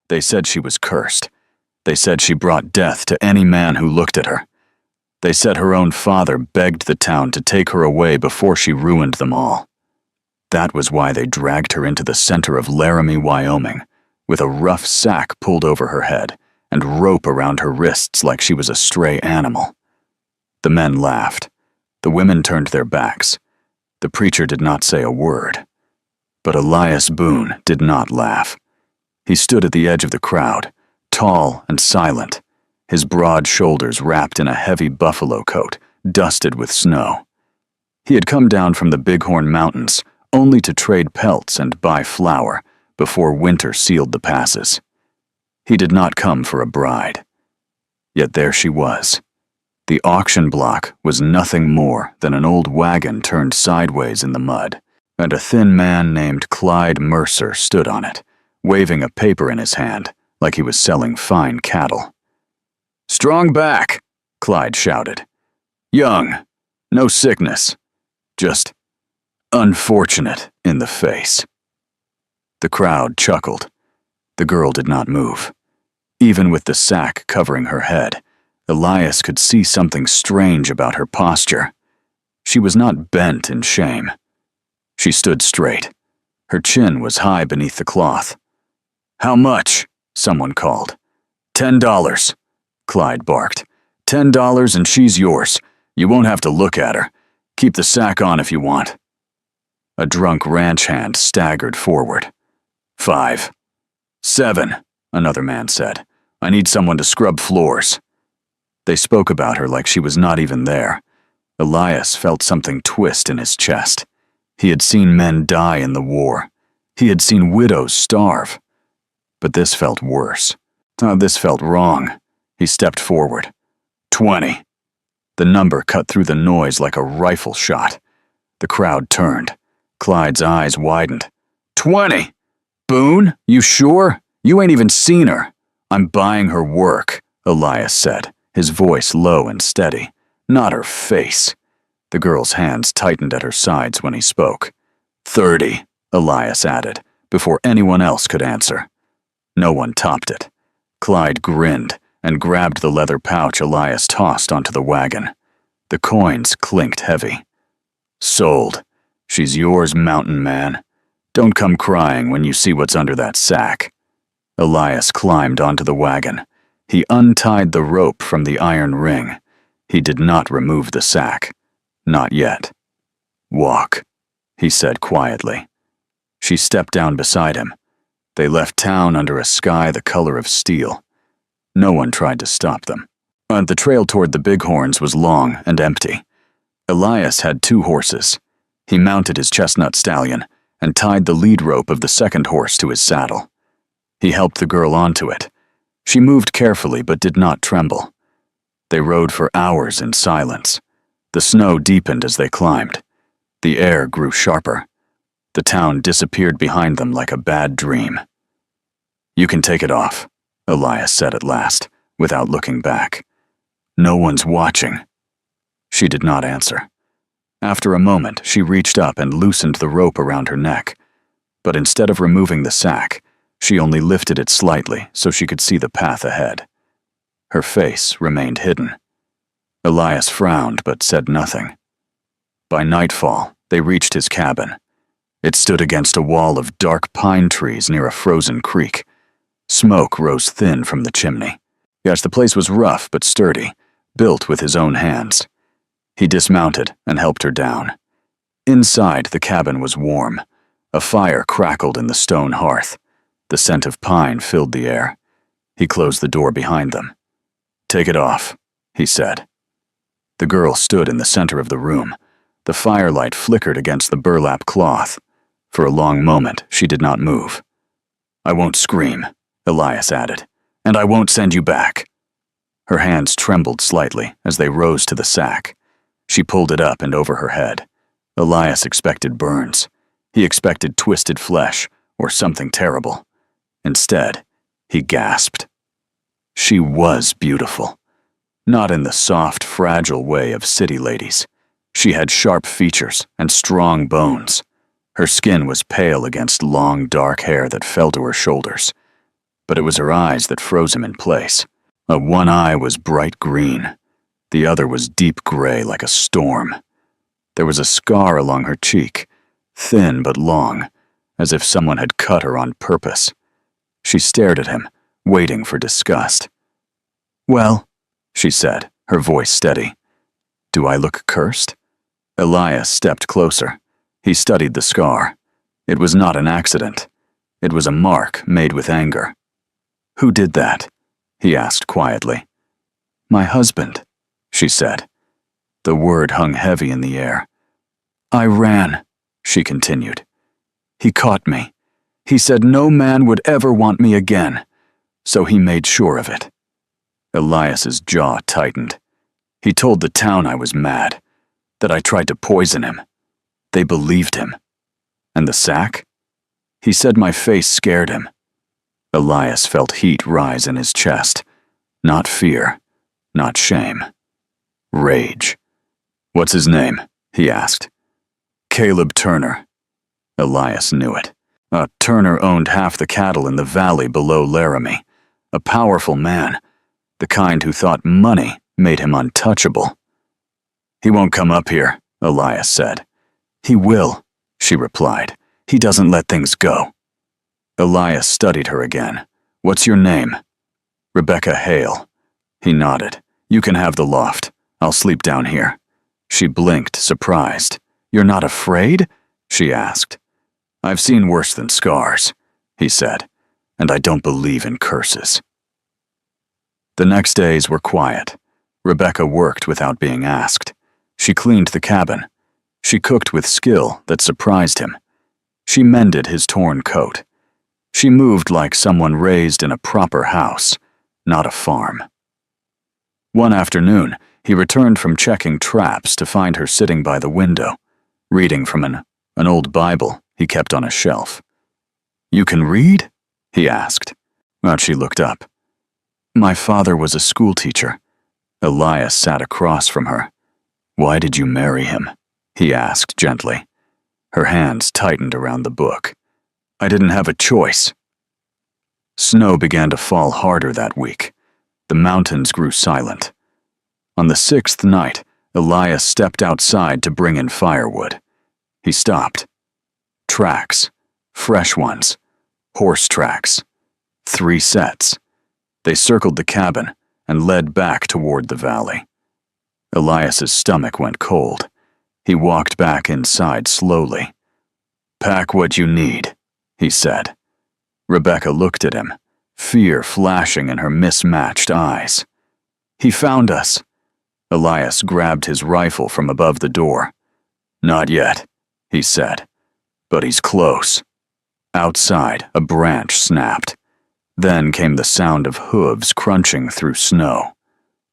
They said she was cursed. They said she brought death to any man who looked at her. They said her own father begged the town to take her away before she ruined them all. That was why they dragged her into the center of Laramie, Wyoming, with a rough sack pulled over her head and rope around her wrists like she was a stray animal. The men laughed. The women turned their backs. The preacher did not say a word. But Elias Boone did not laugh. He stood at the edge of the crowd, tall and silent, his broad shoulders wrapped in a heavy buffalo coat, dusted with snow. He had come down from the Bighorn Mountains only to trade pelts and buy flour before winter sealed the passes. He did not come for a bride. Yet there she was. The auction block was nothing more than an old wagon turned sideways in the mud, and a thin man named Clyde Mercer stood on it, waving a paper in his hand like he was selling fine cattle. "Strong back," Clyde shouted. "Young, no sickness, just unfortunate in the face." The crowd chuckled. The girl did not move. Even with the sack covering her head, Elias could see something strange about her posture. She was not bent in shame. She stood straight. Her chin was high beneath the cloth. "How much?" someone called. $10, Clyde barked. $10 and she's yours. You won't have to look at her. Keep the sack on if you want. A drunk ranch hand staggered forward. "5. 7, another man said. "I need someone to scrub floors." They spoke about her like she was not even there. Elias felt something twist in his chest. He had seen men die in the war. He had seen widows starve. But this felt worse. This felt wrong. He stepped forward. 20. The number cut through the noise like a rifle shot. The crowd turned. Clyde's eyes widened. 20! Boone, you sure? You ain't even seen her. "I'm buying her work," Elias said, his voice low and steady. "Not her face." The girl's hands tightened at her sides when he spoke. 30, Elias added, before anyone else could answer. No one topped it. Clyde grinned and grabbed the leather pouch Elias tossed onto the wagon. The coins clinked heavy. "Sold. She's yours, mountain man. Don't come crying when you see what's under that sack." Elias climbed onto the wagon. He untied the rope from the iron ring. He did not remove the sack. Not yet. "Walk," he said quietly. She stepped down beside him. They left town under a sky the color of steel. No one tried to stop them. The trail toward the Bighorns was long and empty. Elias had 2 horses. He mounted his chestnut stallion and tied the lead rope of the second horse to his saddle. He helped the girl onto it. She moved carefully but did not tremble. They rode for hours in silence. The snow deepened as they climbed. The air grew sharper. The town disappeared behind them like a bad dream. "You can take it off," Elias said at last, without looking back. "No one's watching." She did not answer. After a moment, she reached up and loosened the rope around her neck. But instead of removing the sack, she only lifted it slightly so she could see the path ahead. Her face remained hidden. Elias frowned but said nothing. By nightfall, they reached his cabin. It stood against a wall of dark pine trees near a frozen creek. Smoke rose thin from the chimney. Yes, the place was rough but sturdy, built with his own hands. He dismounted and helped her down. Inside, the cabin was warm. A fire crackled in the stone hearth. The scent of pine filled the air. He closed the door behind them. "Take it off," he said. The girl stood in the center of the room. The firelight flickered against the burlap cloth. For a long moment, she did not move. "I won't scream," Elias added, "and I won't send you back." Her hands trembled slightly as they rose to the sack. She pulled it up and over her head. Elias expected burns. He expected twisted flesh or something terrible. Instead, he gasped. She was beautiful. Not in the soft, fragile way of city ladies. She had sharp features and strong bones. Her skin was pale against long, dark hair that fell to her shoulders. but it was her eyes that froze him in place. One eye was bright green. The other was deep gray like a storm. There was a scar along her cheek, thin but long, as if someone had cut her on purpose. She stared at him, waiting for disgust. "Well," she said, her voice steady. "Do I look cursed?" Elias stepped closer. He studied the scar. It was not an accident. It was a mark made with anger. "Who did that?" he asked quietly. "My husband," she said. The word hung heavy in the air. "I ran," she continued. "He caught me. He said no man would ever want me again, so he made sure of it." Elias's jaw tightened. "He told the town I was mad, that I tried to poison him. They believed him. And the sack? He said my face scared him." Elias felt heat rise in his chest. Not fear, not shame. Rage. "What's his name?" he asked. "Caleb Turner." Elias knew it. Turner owned half the cattle in the valley below Laramie. A powerful man, the kind who thought money made him untouchable. "He won't come up here," Elias said. "He will," she replied. "He doesn't let things go." Elias studied her again. "What's your name?" "Rebecca Hale." He nodded. "You can have the loft. I'll sleep down here." She blinked, surprised. "You're not afraid?" she asked. "I've seen worse than scars," he said, "and I don't believe in curses." The next days were quiet. Rebecca worked without being asked. She cleaned the cabin. She cooked with skill that surprised him. She mended his torn coat. She moved like someone raised in a proper house, not a farm. One afternoon, he returned from checking traps to find her sitting by the window, reading from an old Bible he kept on a shelf. "You can read?" he asked. She looked up. "My father was a schoolteacher." Elias sat across from her. "Why did you marry him?" he asked gently. Her hands tightened around the book. "I didn't have a choice." Snow began to fall harder that week. The mountains grew silent. On the 6th night, Elias stepped outside to bring in firewood. He stopped. Tracks. Fresh ones. Horse tracks. 3 sets. They circled the cabin and led back toward the valley. Elias's stomach went cold. He walked back inside slowly. "Pack what you need," he said. Rebecca looked at him, fear flashing in her mismatched eyes. "He found us." Elias grabbed his rifle from above the door. "Not yet," he said, "but he's close." Outside, a branch snapped. Then came the sound of hooves crunching through snow.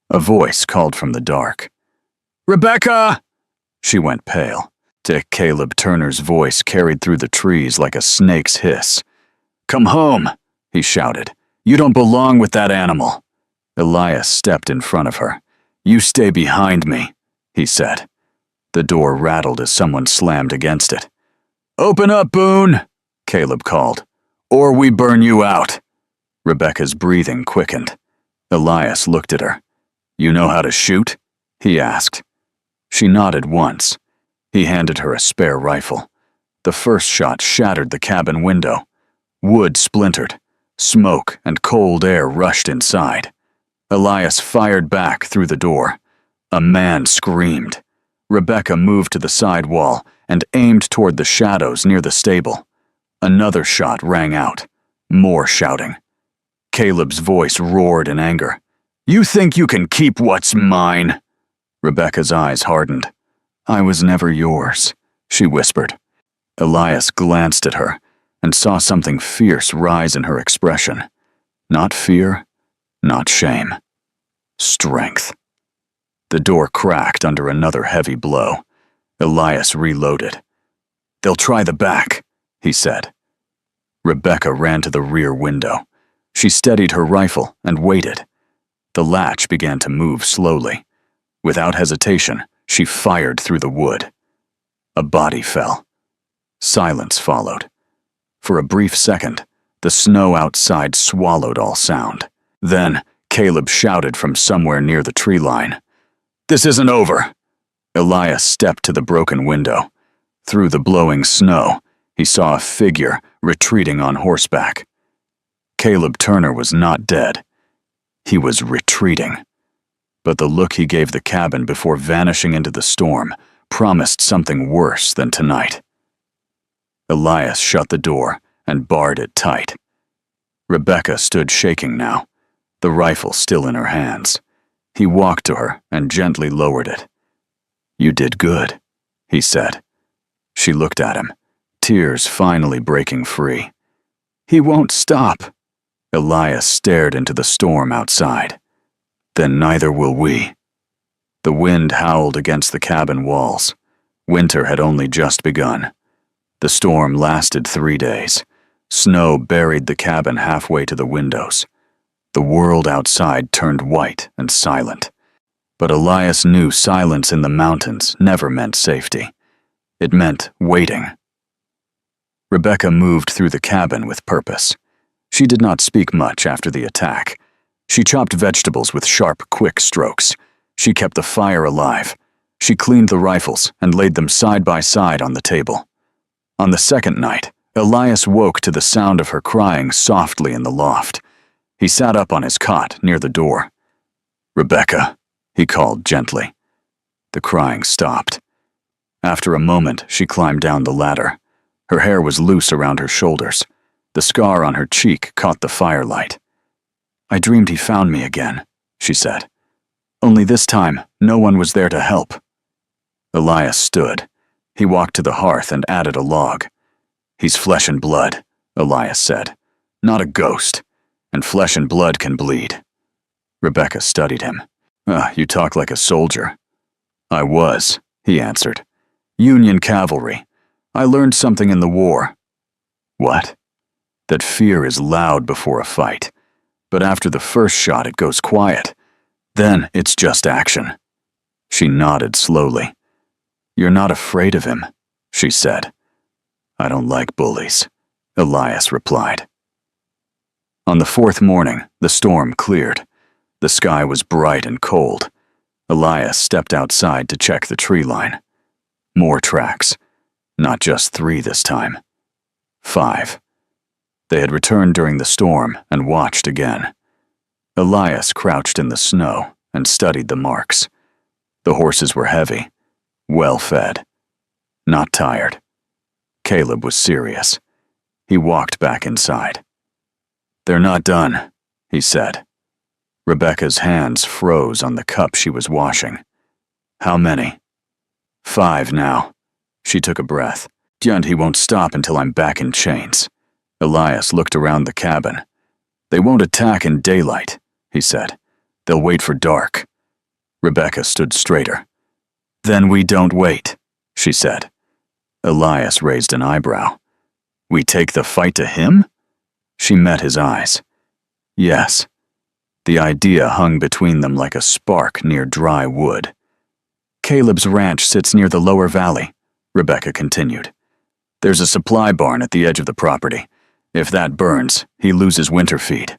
A voice called from the dark. "Rebecca!" She went pale. Dick Caleb Turner's voice carried through the trees like a snake's hiss. "Come home," he shouted. "You don't belong with that animal." Elias stepped in front of her. "You stay behind me," he said. The door rattled as someone slammed against it. "Open up, Boone," Caleb called, "or we burn you out." Rebecca's breathing quickened. Elias looked at her. "You know how to shoot?" he asked. She nodded once. He handed her a spare rifle. The first shot shattered the cabin window. Wood splintered. Smoke and cold air rushed inside. Elias fired back through the door. A man screamed. Rebecca moved to the side wall and aimed toward the shadows near the stable. Another shot rang out. More shouting. Caleb's voice roared in anger. "You think you can keep what's mine?" Rebecca's eyes hardened. "I was never yours," she whispered. Elias glanced at her and saw something fierce rise in her expression. Not fear, not shame. Strength. The door cracked under another heavy blow. Elias reloaded. "They'll try the back," he said. Rebecca ran to the rear window. She steadied her rifle and waited. The latch began to move slowly. Without hesitation, she fired through the wood. A body fell. Silence followed. For a brief second, The snow outside swallowed all sound. Then, Caleb shouted from somewhere near the tree line. "This isn't over!" Elias stepped to the broken window. Through the blowing snow, he saw a figure retreating on horseback. Caleb Turner was not dead. He was retreating. But the look he gave the cabin before vanishing into the storm promised something worse than tonight. Elias shut the door and barred it tight. Rebecca stood shaking now, the rifle still in her hands. He walked to her and gently lowered it. "You did good," he said. She looked at him, tears finally breaking free. "He won't stop." Elias stared into the storm outside. "Then neither will we." The wind howled against the cabin walls. Winter had only just begun. The storm lasted 3 days. Snow buried the cabin halfway to the windows. The world outside turned white and silent. But Elias knew silence in the mountains never meant safety. It meant waiting. Rebecca moved through the cabin with purpose. She did not speak much after the attack. She chopped vegetables with sharp, quick strokes. She kept the fire alive. She cleaned the rifles and laid them side by side on the table. On the second night, Elias woke to the sound of her crying softly in the loft. He sat up on his cot near the door. "Rebecca," he called gently. The crying stopped. After a moment, she climbed down the ladder. Her hair was loose around her shoulders. The scar on her cheek caught the firelight. "I dreamed he found me again," she said. "Only this time, no one was there to help." Elias stood. He walked to the hearth and added a log. "He's flesh and blood," Elias said. "Not a ghost. And flesh and blood can bleed." Rebecca studied him. You talk like a soldier." "I was," he answered. "Union cavalry. I learned something in the war." "What?" "That fear is loud before a fight. But after the first shot it goes quiet. Then it's just action." She nodded slowly. "You're not afraid of him," she said. "I don't like bullies," Elias replied. On the 4th morning, the storm cleared. The sky was bright and cold. Elias stepped outside to check the tree line. More tracks. Not just 3 this time. 5. They had returned during the storm and watched again. Elias crouched in the snow and studied the marks. The horses were heavy, well fed, not tired. Caleb was serious. He walked back inside. "They're not done," he said. Rebecca's hands froze on the cup she was washing. "How many?" "5 now." She took a breath. "And he won't stop until I'm back in chains." Elias looked around the cabin. "They won't attack in daylight," he said. "They'll wait for dark." Rebecca stood straighter. "Then we don't wait," she said. Elias raised an eyebrow. "We take the fight to him?" She met his eyes. "Yes." The idea hung between them like a spark near dry wood. "Caleb's ranch sits near the lower valley," Rebecca continued. "There's a supply barn at the edge of the property. If that burns, he loses winter feed."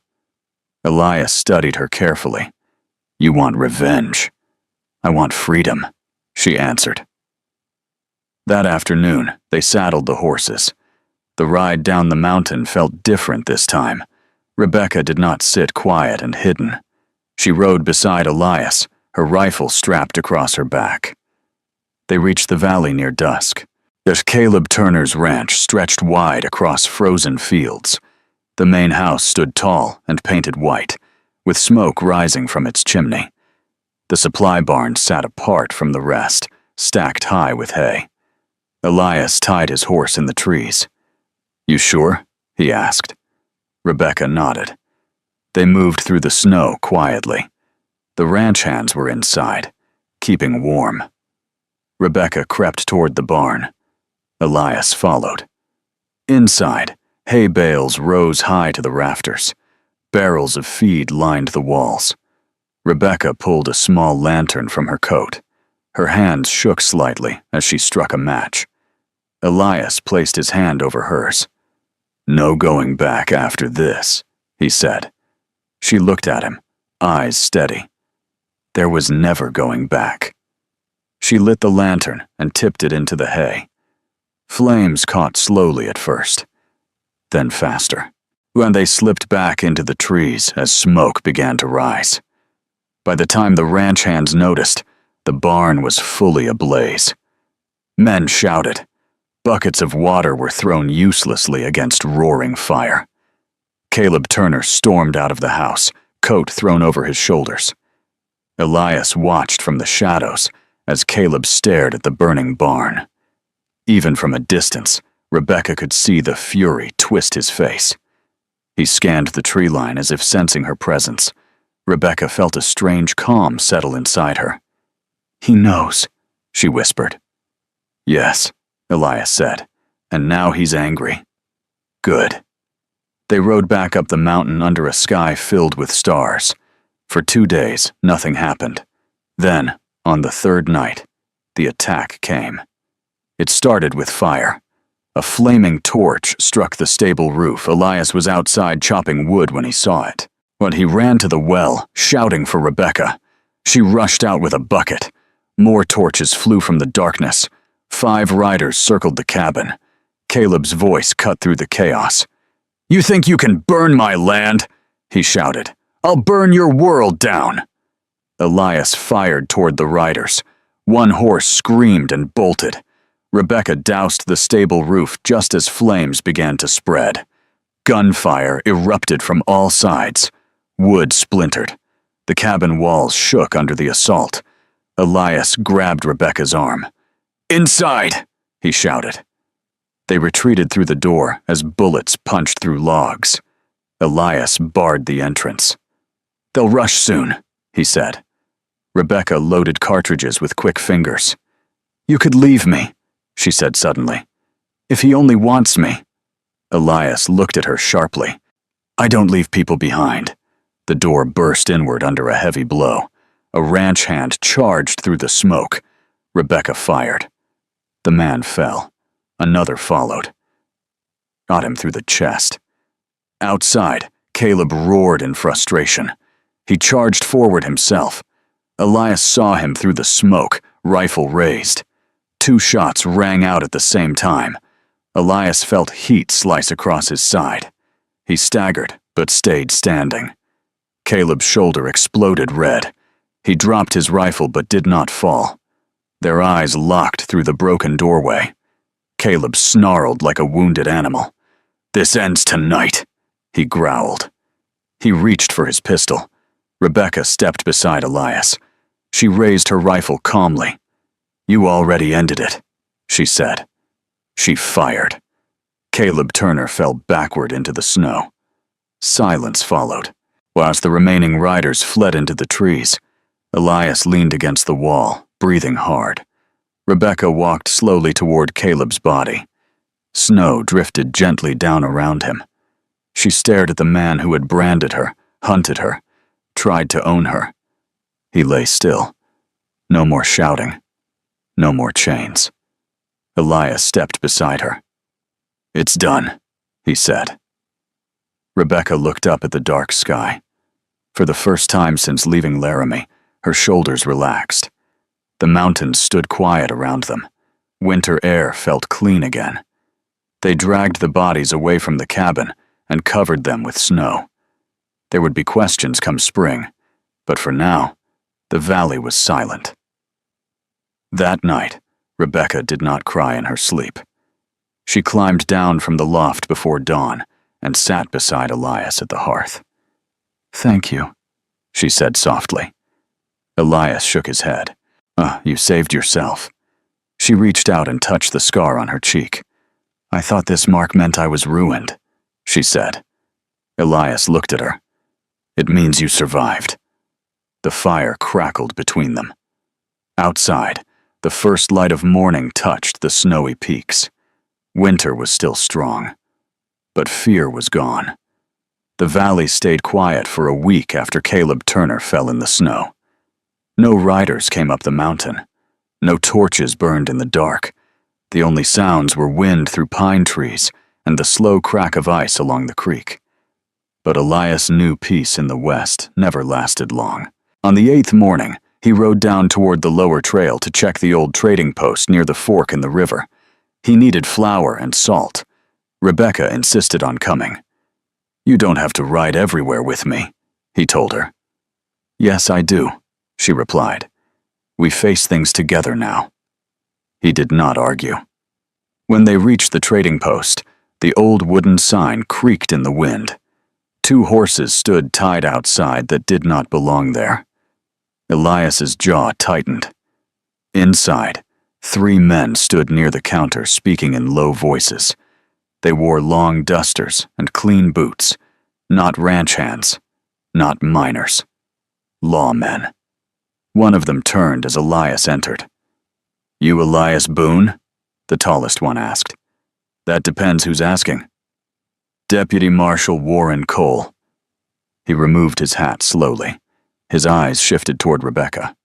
Elias studied her carefully. "You want revenge." "I want freedom," she answered. That afternoon, they saddled the horses. The ride down the mountain felt different this time. Rebecca did not sit quiet and hidden. She rode beside Elias, her rifle strapped across her back. They reached the valley near dusk. There's Caleb Turner's ranch stretched wide across frozen fields. The main house stood tall and painted white, with smoke rising from its chimney. The supply barn sat apart from the rest, stacked high with hay. Elias tied his horse in the trees. "You sure?" he asked. Rebecca nodded. They moved through the snow quietly. The ranch hands were inside, keeping warm. Rebecca crept toward the barn. Elias followed. Inside, hay bales rose high to the rafters. Barrels of feed lined the walls. Rebecca pulled a small lantern from her coat. Her hands shook slightly as she struck a match. Elias placed his hand over hers. "No going back after this," he said. She looked at him, eyes steady. There was never going back. She lit the lantern and tipped it into the hay. Flames caught slowly at first, then faster, when they slipped back into the trees as smoke began to rise. By the time the ranch hands noticed, the barn was fully ablaze. Men shouted. Buckets of water were thrown uselessly against roaring fire. Caleb Turner stormed out of the house, coat thrown over his shoulders. Elias watched from the shadows as Caleb stared at the burning barn. Even from a distance, Rebecca could see the fury twist his face. He scanned the tree line as if sensing her presence. Rebecca felt a strange calm settle inside her. "He knows," she whispered. "Yes," Elias said, "and now he's angry." "Good." They rode back up the mountain under a sky filled with stars. For 2 days, nothing happened. Then, on the third night, the attack came. It started with fire. A flaming torch struck the stable roof. Elias was outside chopping wood when he saw it. But he ran to the well, shouting for Rebecca. She rushed out with a bucket. More torches flew from the darkness. 5 riders circled the cabin. Caleb's voice cut through the chaos. "You think you can burn my land?" he shouted. "I'll burn your world down." Elias fired toward the riders. One horse screamed and bolted. Rebecca doused the stable roof just as flames began to spread. Gunfire erupted from all sides. Wood splintered. The cabin walls shook under the assault. Elias grabbed Rebecca's arm. "Inside!" he shouted. They retreated through the door as bullets punched through logs. Elias barred the entrance. "They'll rush soon," he said. Rebecca loaded cartridges with quick fingers. "You could leave me," she said suddenly. "If he only wants me." Elias looked at her sharply. "I don't leave people behind." The door burst inward under a heavy blow. A ranch hand charged through the smoke. Rebecca fired. The man fell. Another followed. Got him through the chest. Outside, Caleb roared in frustration. He charged forward himself. Elias saw him through the smoke, rifle raised. 2 shots rang out at the same time. Elias felt heat slice across his side. He staggered, but stayed standing. Caleb's shoulder exploded red. He dropped his rifle but did not fall. Their eyes locked through the broken doorway. Caleb snarled like a wounded animal. "This ends tonight," he growled. He reached for his pistol. Rebecca stepped beside Elias. She raised her rifle calmly. "You already ended it," she said. She fired. Caleb Turner fell backward into the snow. Silence followed, whilst the remaining riders fled into the trees. Elias leaned against the wall, breathing hard. Rebecca walked slowly toward Caleb's body. Snow drifted gently down around him. She stared at the man who had branded her, hunted her, tried to own her. He lay still. No more shouting. No more chains. Elias stepped beside her. "It's done," he said. Rebecca looked up at the dark sky. For the first time since leaving Laramie, her shoulders relaxed. The mountains stood quiet around them. Winter air felt clean again. They dragged the bodies away from the cabin and covered them with snow. There would be questions come spring, but for now, the valley was silent. That night, Rebecca did not cry in her sleep. She climbed down from the loft before dawn and sat beside Elias at the hearth. "Thank you," she said softly. Elias shook his head. You saved yourself." She reached out and touched the scar on her cheek. "I thought this mark meant I was ruined," she said. Elias looked at her. "It means you survived." The fire crackled between them. Outside, the first light of morning touched the snowy peaks. Winter was still strong, but fear was gone. The valley stayed quiet for a week after Caleb Turner fell in the snow. No riders came up the mountain. No torches burned in the dark. The only sounds were wind through pine trees and the slow crack of ice along the creek. But Elias knew peace in the west never lasted long. On the 8th morning, he rode down toward the lower trail to check the old trading post near the fork in the river. He needed flour and salt. Rebecca insisted on coming. "You don't have to ride everywhere with me," he told her. "Yes, I do," she replied. "We face things together now." He did not argue. When they reached the trading post, the old wooden sign creaked in the wind. 2 horses stood tied outside that did not belong there. Elias's jaw tightened. Inside, 3 men stood near the counter speaking in low voices. They wore long dusters and clean boots, not ranch hands, not miners. Lawmen. One of them turned as Elias entered. "You Elias Boone?" the tallest one asked. "That depends who's asking." "Deputy Marshal Warren Cole." He removed his hat slowly. His eyes shifted toward Rebecca.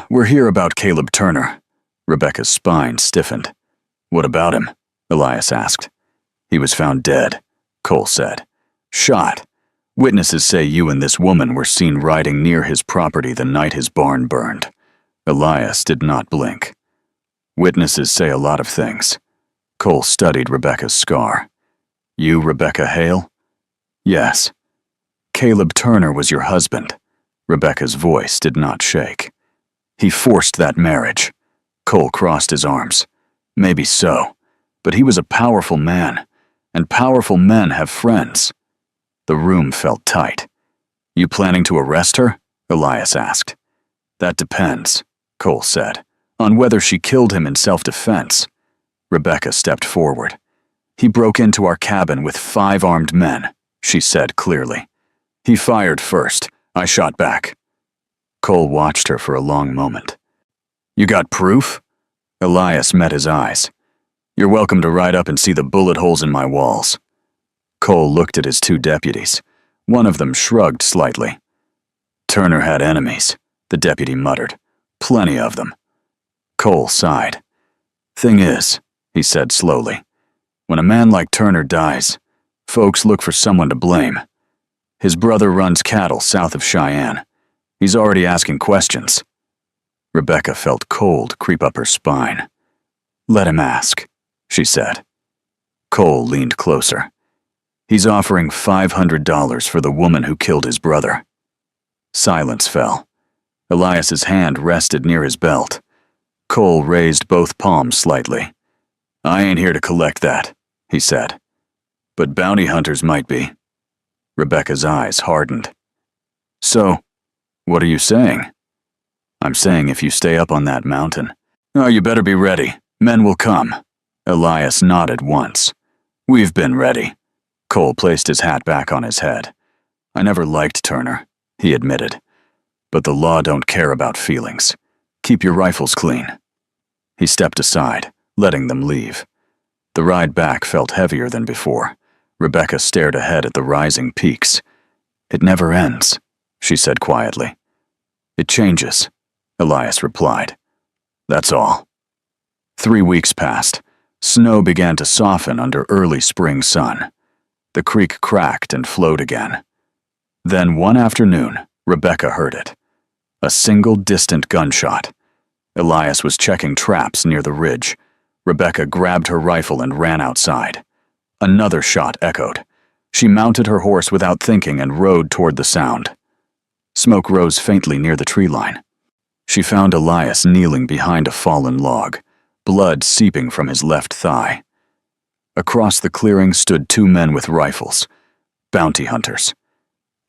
We're here about Caleb Turner." Rebecca's spine stiffened. "What about him?" Elias asked. "He was found dead," Cole said. "Shot. Witnesses say you and this woman were seen riding near his property the night his barn burned." Elias did not blink. "Witnesses say a lot of things." Cole studied Rebecca's scar. "You Rebecca Hale?" "Yes." "Caleb Turner was your husband." Rebecca's voice did not shake. "He forced that marriage." Cole crossed his arms. "Maybe so, but he was a powerful man, and powerful men have friends." The room felt tight. "You planning to arrest her?" Elias asked. "That depends," Cole said, "on whether she killed him in self-defense." Rebecca stepped forward. "He broke into our cabin with 5 armed men," she said clearly. "He fired first. I shot back." Cole watched her for a long moment. "You got proof?" Elias met his eyes. "You're welcome to ride up and see the bullet holes in my walls." Cole looked at his 2 deputies. One of them shrugged slightly. "Turner had enemies," the deputy muttered. "Plenty of them." Cole sighed. "Thing is," he said slowly, "when a man like Turner dies, folks look for someone to blame. His brother runs cattle south of Cheyenne. He's already asking questions." Rebecca felt cold creep up her spine. "Let him ask," she said. Cole leaned closer. "He's offering $500 for the woman who killed his brother." Silence fell. Elias's hand rested near his belt. Cole raised both palms slightly. "I ain't here to collect that," he said. "But bounty hunters might be." Rebecca's eyes hardened. "So, what are you saying?" "I'm saying if you stay up on that mountain." "Oh, you better be ready. Men will come." Elias nodded once. "We've been ready." Cole placed his hat back on his head. "I never liked Turner," he admitted. "But the law don't care about feelings. Keep your rifles clean." He stepped aside, letting them leave. The ride back felt heavier than before. Rebecca stared ahead at the rising peaks. "It never ends," she said quietly. "It changes," Elias replied. "That's all." 3 weeks passed. Snow began to soften under early spring sun. The creek cracked and flowed again. Then one afternoon, Rebecca heard it. A single distant gunshot. Elias was checking traps near the ridge. Rebecca grabbed her rifle and ran outside. Another shot echoed. She mounted her horse without thinking and rode toward the sound. Smoke rose faintly near the tree line. She found Elias kneeling behind a fallen log, blood seeping from his left thigh. Across the clearing stood 2 men with rifles, bounty hunters.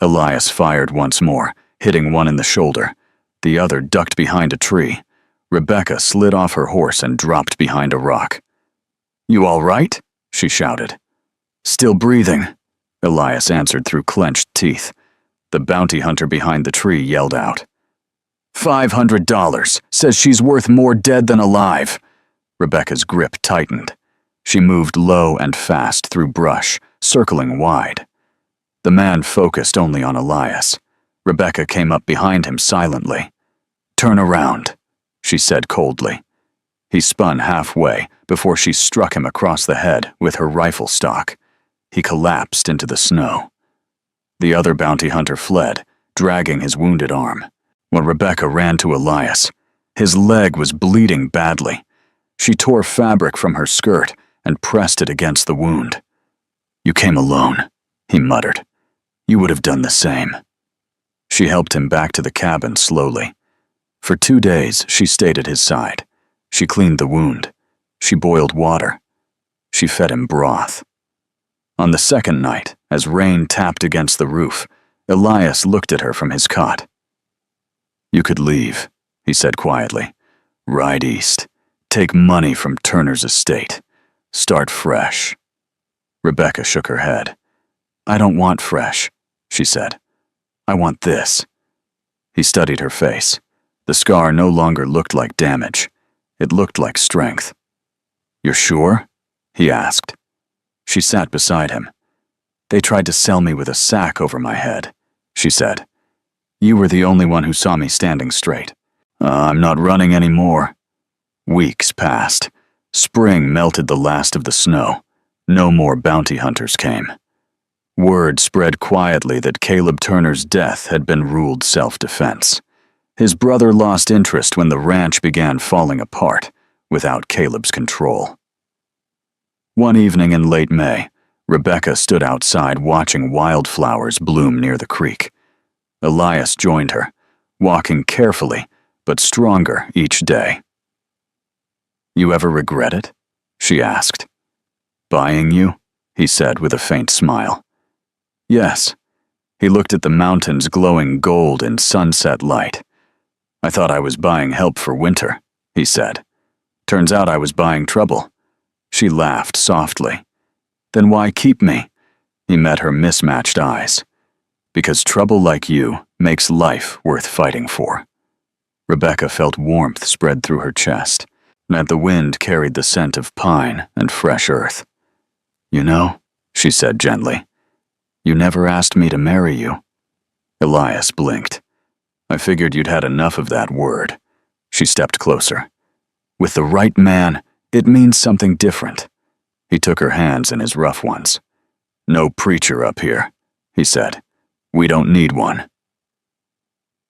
Elias fired once more, hitting one in the shoulder. The other ducked behind a tree. Rebecca slid off her horse and dropped behind a rock. "You all right?" she shouted. "Still breathing," Elias answered through clenched teeth. The bounty hunter behind the tree yelled out. $500, says she's worth more dead than alive." Rebecca's grip tightened. She moved low and fast through brush, circling wide. The man focused only on Elias. Rebecca came up behind him silently. "Turn around," she said coldly. He spun halfway before she struck him across the head with her rifle stock. He collapsed into the snow. The other bounty hunter fled, dragging his wounded arm, while Rebecca ran to Elias. His leg was bleeding badly. She tore fabric from her skirt and pressed it against the wound. "You came alone," he muttered. "You would have done the same." She helped him back to the cabin slowly. For 2 days, she stayed at his side. She cleaned the wound. She boiled water. She fed him broth. On the second night, as rain tapped against the roof, Elias looked at her from his cot. "You could leave," he said quietly. "Ride east. Take money from Turner's estate. Start fresh." Rebecca shook her head. "I don't want fresh," she said. "I want this." He studied her face. The scar no longer looked like damage. It looked like strength. "You're sure?" he asked. She sat beside him. "They tried to sell me with a sack over my head," she said. "You were the only one who saw me standing straight. I'm not running anymore." Weeks passed. Spring melted the last of the snow. No more bounty hunters came. Word spread quietly that Caleb Turner's death had been ruled self-defense. His brother lost interest when the ranch began falling apart, without Caleb's control. One evening in late May, Rebecca stood outside watching wildflowers bloom near the creek. Elias joined her, walking carefully but stronger each day. "You ever regret it?" she asked. "Buying you?" he said with a faint smile. "Yes." He looked at the mountains glowing gold in sunset light. "I thought I was buying help for winter," he said. "Turns out I was buying trouble." She laughed softly. "Then why keep me?" He met her mismatched eyes. "Because trouble like you makes life worth fighting for." Rebecca felt warmth spread through her chest, and the wind carried the scent of pine and fresh earth. "You know," she said gently, "you never asked me to marry you." Elias blinked. "I figured you'd had enough of that word." She stepped closer. "With the right man, it means something different." He took her hands in his rough ones. "No preacher up here," he said. "We don't need one."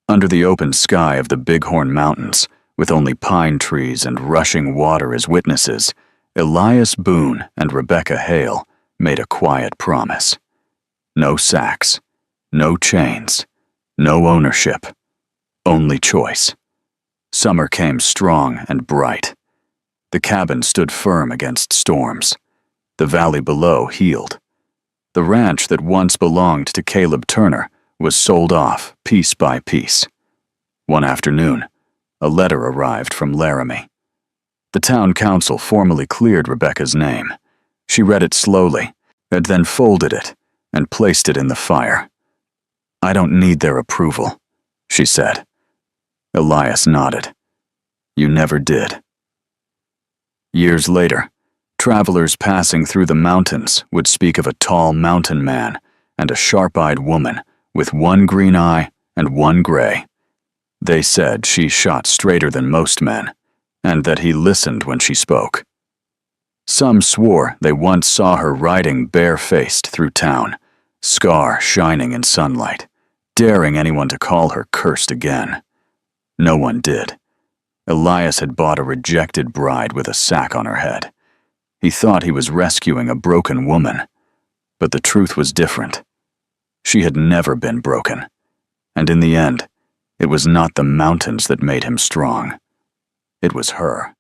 Under the open sky of the Bighorn Mountains, with only pine trees and rushing water as witnesses, Elias Boone and Rebecca Hale made a quiet promise. No sacks, no chains, no ownership, only choice. Summer came strong and bright. The cabin stood firm against storms. The valley below healed. The ranch that once belonged to Caleb Turner was sold off piece by piece. One afternoon, a letter arrived from Laramie. The town council formally cleared Rebecca's name. She read it slowly, and then folded it and placed it in the fire. "I don't need their approval," she said. Elias nodded. "You never did." Years later, travelers passing through the mountains would speak of a tall mountain man and a sharp-eyed woman with one green eye and one gray. They said she shot straighter than most men, and that he listened when she spoke. Some swore they once saw her riding bare-faced through town, scar shining in sunlight, daring anyone to call her cursed again. No one did. Elias had bought a rejected bride with a sack on her head. He thought he was rescuing a broken woman, but the truth was different. She had never been broken, and in the end, it was not the mountains that made him strong. It was her.